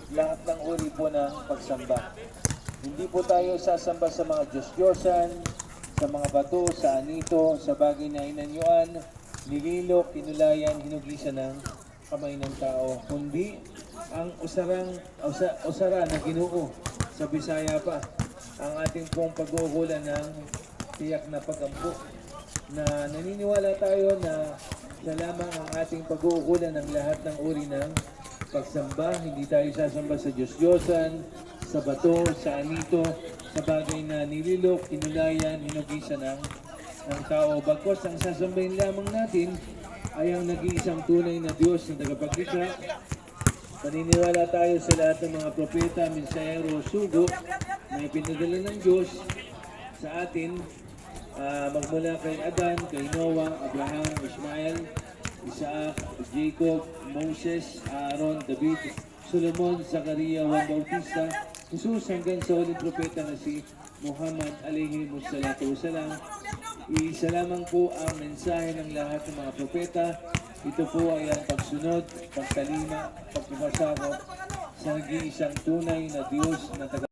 lahat ng uri po ng pagsamba. Hindi po tayo sasamba sa mga Diyos-Diyosan, sa mga bato, sa anito, sa bagay na inanyuan, nililok, kinulayan, hinugisan ng kamay ng tao, kundi ang usara na Ginoo, sa Bisaya pa, ang ating pong pag-uukulan ng tiyak na pag-ampo, na naniniwala tayo na siya lamang ang ating pag-uukulan ng lahat ng uri ng pagsamba. Hindi tayo sasamba sa Diyos-Diyosan, sa bato, sa anito, sa bagay na nililok, kinulayan, hinugisan ng tao. Bagkos ang sasambahin lamang natin ay ang nag-iisang tunay na Diyos na tagapaglikha. Paniniwala tayo sa lahat ng mga propeta, mensahero, sugo na ipinadala ng Diyos sa atin, magmula kay Adan, kay Noah, Abraham, Ismael, Isaac, Jacob, Moses, Aaron, David, Solomon, Zakaria, Juan Bautista, Jesus hanggang sa huling propeta na si Muhammad alayhi wassalatu wassalam. Iisa lamang po ang mensahe ng lahat ng mga propeta. Ito po ay ang pagsunod, pagtalima, pagpapasakop sa nag-iisang tunay na Diyos na